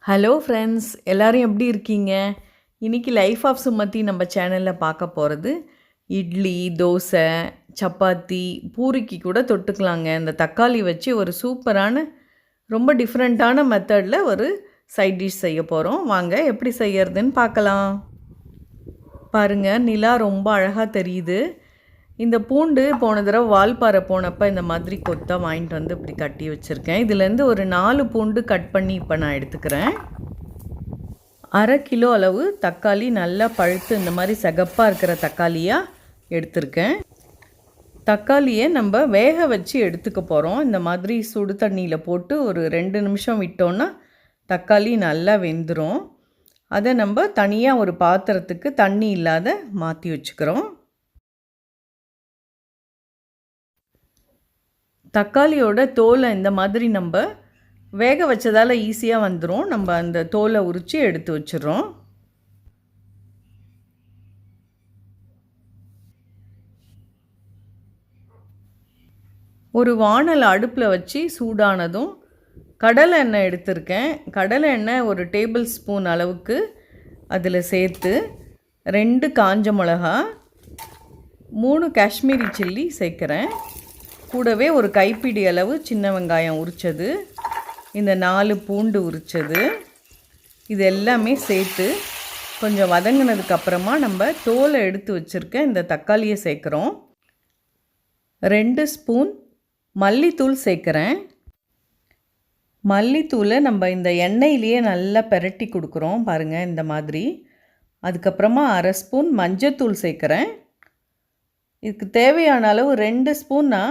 Hello friends, எல்லோரும் எப்படி இருக்கீங்க? இன்றைக்கி லைஃப் ஆஃப் சுமதி நம்ம சேனலில் பார்க்க போகிறது இட்லி, தோசை, சப்பாத்தி, பூரிக்கு கூட தொட்டுக்கலாங்க. இந்த தக்காளி வச்சு ஒரு சூப்பரான ரொம்ப டிஃப்ரெண்ட்டான மெத்தடில் ஒரு சைட் டிஷ் செய்ய போகிறோம். வாங்க எப்படி செய்யறதுன்னு பார்க்கலாம். பாருங்கள், நிலா ரொம்ப அழகாக தெரியுது. இந்த பூண்டு போன தடவை வால்பாறை போனப்போ இந்த மாதிரி கொத்தாக வாங்கிட்டு வந்து இப்படி கட்டி வச்சுருக்கேன். இதுலேருந்து ஒரு 4 பூண்டு கட் பண்ணி இப்போ நான் எடுத்துக்கிறேன். 1/2 கிலோ அளவு தக்காளி நல்லா பழுத்து இந்த மாதிரி சிகப்பாக இருக்கிற தக்காளியாக எடுத்திருக்கேன். தக்காளியை நம்ம வேக வச்சு எடுத்துக்க போகிறோம். இந்த மாதிரி சுடு தண்ணியில் போட்டு ஒரு 2 நிமிஷம் விட்டோன்னா தக்காளி நல்லா வெந்துடும். அதை நம்ம தனியாக ஒரு பாத்திரத்துக்கு தண்ணி இல்லாத மாற்றி வச்சுக்கிறோம். தக்காளியோட தோலை இந்த மாதிரி நம்ம வேக வச்சதால் ஈஸியாக வந்துடும். நம்ம அந்த தோலை உரித்து எடுத்து வச்சிடறோம். ஒரு வாணல் அடுப்பில் வச்சு சூடானதும் கடலை எண்ணெய் எடுத்திருக்கேன். கடலை எண்ணெய் ஒரு டேபிள் ஸ்பூன் அளவுக்கு அதில் சேர்த்து 2 காஞ்ச மிளகா, 3 காஷ்மீரி சில்லி சேர்க்குறேன். கூடவே ஒரு கைப்பிடி அளவு சின்ன வெங்காயம் உரித்தது, இந்த 4 பூண்டு உரித்தது, இது எல்லாமே சேர்த்து கொஞ்சம் வதங்கினதுக்கப்புறமா நம்ம தோலை எடுத்து வச்சுருக்க இந்த தக்காளியை சேர்க்குறோம். 2 ஸ்பூன் மல்லித்தூள் சேர்க்குறேன். மல்லித்தூளை நம்ம இந்த எண்ணெயிலேயே நல்லா பெரட்டி கொடுக்குறோம் பாருங்கள், இந்த மாதிரி. அதுக்கப்புறமா 1/2 ஸ்பூன் மஞ்சத்தூள் சேர்க்குறேன். இதுக்கு தேவையான அளவு 2 ஸ்பூன்னா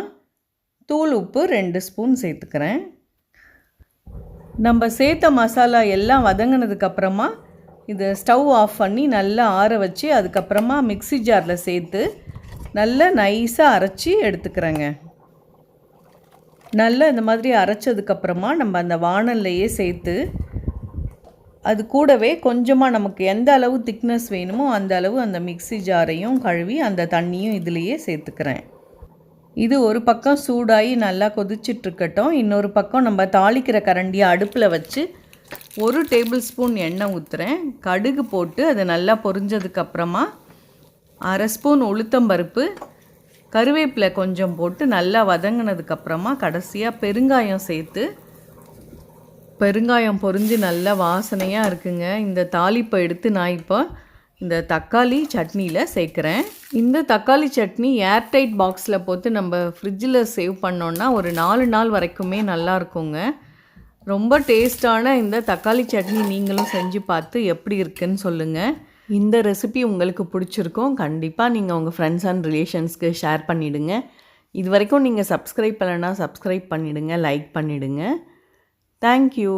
தூள் உப்பு 2 ஸ்பூன் சேர்த்துக்கிறேன். நம்ம சேர்த்த மசாலா எல்லாம் வதங்கினதுக்கப்புறமா இதை ஸ்டவ் ஆஃப் பண்ணி நல்லா ஆற வச்சு அதுக்கப்புறமா மிக்ஸி ஜாரில் சேர்த்து நல்லா நைஸாக அரைச்சி எடுத்துக்கிறேங்க. நல்லா இந்த மாதிரி அரைச்சதுக்கப்புறமா நம்ம அந்த வாணல்லையே சேர்த்து அது கூடவே கொஞ்சமாக நமக்கு எந்த அளவு திக்னஸ் வேணுமோ அந்த அளவு அந்த மிக்ஸி ஜாரையும் கழுவி அந்த தண்ணியும் இதிலையே சேர்த்துக்கிறேன். இது ஒரு பக்கம் சூடாகி நல்லா கொதிச்சிட்ருக்கட்டும். இன்னொரு பக்கம் நம்ம தாளிக்கிற கரண்டியை அடுப்பில் வச்சு 1 டேபிள் ஸ்பூன் எண்ணெய் ஊற்றுறேன். கடுகு போட்டு அதை நல்லா பொரிஞ்சதுக்கப்புறமா 1/2 ஸ்பூன் உளுத்தம்பருப்பு, கருவேப்பிலை கொஞ்சம் போட்டு நல்லா வதங்கினதுக்கப்புறமா கடைசியாக பெருங்காயம் சேர்த்து, பெருங்காயம் பொரிஞ்சு நல்லா வாசனையாக இருக்குங்க. இந்த தாளிப்பை எடுத்து நான் இப்போ இந்த தக்காளி சட்னியில் சேர்க்குறேன். இந்த தக்காளி சட்னி ஏர்டைட் பாக்ஸில் போட்டு நம்ம ஃப்ரிட்ஜில் சேவ் பண்ணோன்னா ஒரு 4 நாள் வரைக்குமே நல்லா இருக்குங்க. ரொம்ப டேஸ்டான இந்த தக்காளி சட்னி நீங்களும் செஞ்சு பார்த்து எப்படி இருக்குன்னு சொல்லுங்கள். இந்த ரெசிபி உங்களுக்கு பிடிச்சிருக்கும். கண்டிப்பாக நீங்கள் உங்கள் ஃப்ரெண்ட்ஸ் அண்ட் ரிலேஷன்ஸ்க்கு ஷேர் பண்ணிவிடுங்க. இது வரைக்கும் நீங்கள் சப்ஸ்கிரைப் பண்ணலைன்னா சப்ஸ்கிரைப் பண்ணிவிடுங்க, லைக் பண்ணிவிடுங்க. தேங்க்யூ.